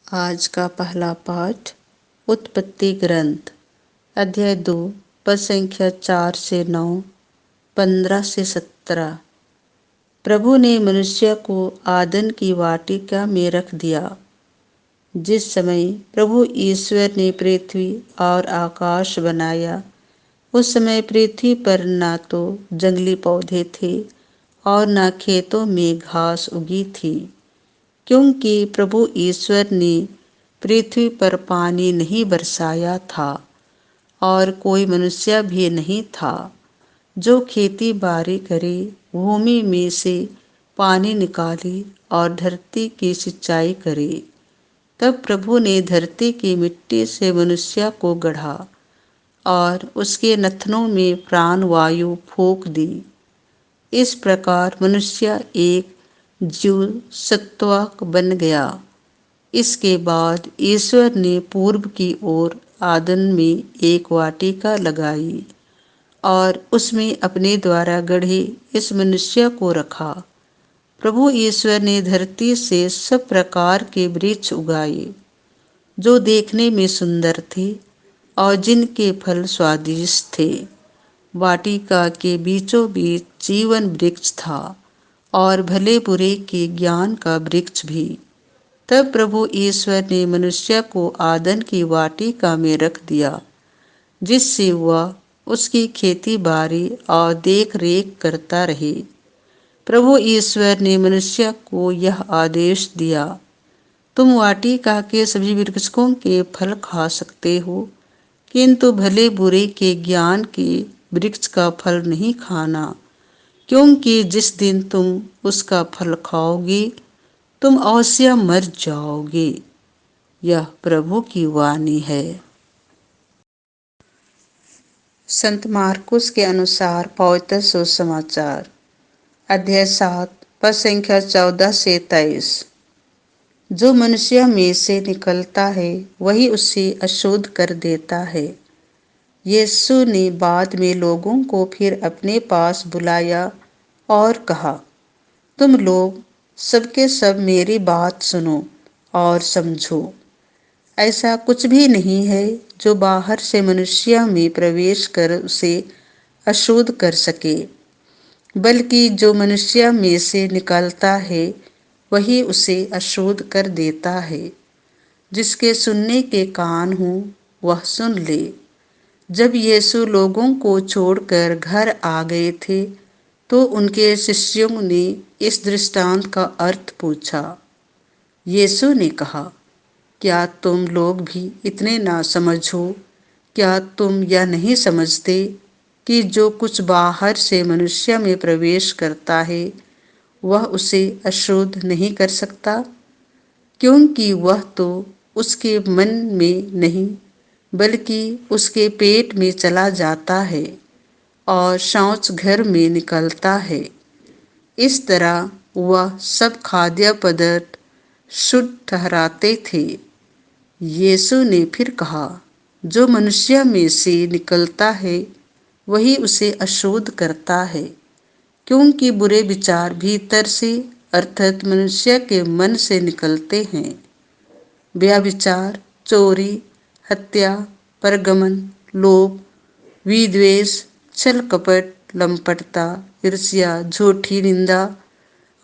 आज का पहला पाठ उत्पत्ति ग्रंथ अध्याय 2 पद संख्या 4 से 9, 15 से 17। प्रभु ने मनुष्य को आदन की वाटिका में रख दिया। जिस समय प्रभु ईश्वर ने पृथ्वी और आकाश बनाया, उस समय पृथ्वी पर ना तो जंगली पौधे थे और ना खेतों में घास उगी थी, क्योंकि प्रभु ईश्वर ने पृथ्वी पर पानी नहीं बरसाया था और कोई मनुष्य भी नहीं था जो खेती बाड़ी करे, भूमि में से पानी निकाले और धरती की सिंचाई करे। तब प्रभु ने धरती की मिट्टी से मनुष्य को गढ़ा और उसके नथनों में प्राण वायु फूंक दी। इस प्रकार मनुष्य एक जीव सत्वक बन गया। इसके बाद ईश्वर ने पूर्व की ओर आदन में एक वाटिका लगाई और उसमें अपने द्वारा गढ़े इस मनुष्य को रखा। प्रभु ईश्वर ने धरती से सब प्रकार के वृक्ष उगाए जो देखने में सुंदर थे और जिनके फल स्वादिष्ट थे। वाटिका के बीचों बीच जीवन वृक्ष था और भले बुरे के ज्ञान का वृक्ष भी। तब प्रभु ईश्वर ने मनुष्य को आदन की वाटिका में रख दिया, जिससे वह उसकी खेती बाड़ी और देख रेख करता रहे। प्रभु ईश्वर ने मनुष्य को यह आदेश दिया, तुम वाटिका के सभी वृक्षों के फल खा सकते हो, किंतु भले बुरे के ज्ञान के वृक्ष का फल नहीं खाना, क्योंकि जिस दिन तुम उसका फल खाओगे तुम अवश्य मर जाओगे। यह प्रभु की वाणी है। संत मार्कुस के अनुसार पवित्र सुसमाचार अध्याय 7 पद संख्या 14 से 23। जो मनुष्य में से निकलता है वही उसे अशुद्ध कर देता है। यीशु ने बाद में लोगों को फिर अपने पास बुलाया और कहा, तुम लोग सबके सब मेरी बात सुनो और समझो। ऐसा कुछ भी नहीं है जो बाहर से मनुष्य में प्रवेश कर उसे अशुद्ध कर सके, बल्कि जो मनुष्य में से निकलता है वही उसे अशुद्ध कर देता है। जिसके सुनने के कान हो वह सुन ले। जब यीशु लोगों को छोड़कर घर आ गए थे तो उनके शिष्यों ने इस दृष्टांत का अर्थ पूछा। यीशु ने कहा, क्या तुम लोग भी इतने नासमझ हो? क्या तुम यह नहीं समझते कि जो कुछ बाहर से मनुष्य में प्रवेश करता है वह उसे अशुद्ध नहीं कर सकता, क्योंकि वह तो उसके मन में नहीं बल्कि उसके पेट में चला जाता है और शौच घर में निकलता है। इस तरह वह सब खाद्य पदार्थ शुद्ध ठहराते थे। यीशु ने फिर कहा, जो मनुष्य में से निकलता है वही उसे अशुद्ध करता है, क्योंकि बुरे विचार भीतर से अर्थात मनुष्य के मन से निकलते हैं। व्यभिचार, चोरी, हत्या, परगमन, लोभ, विद्वेष, छल कपट, लंपटता, ईर्ष्या, झूठी निंदा,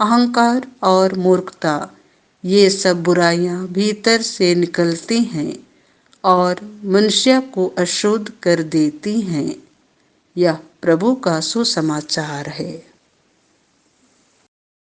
अहंकार और मूर्खता, ये सब बुराइयां भीतर से निकलती हैं और मनुष्य को अशुद्ध कर देती हैं। यह प्रभु का सुसमाचार है।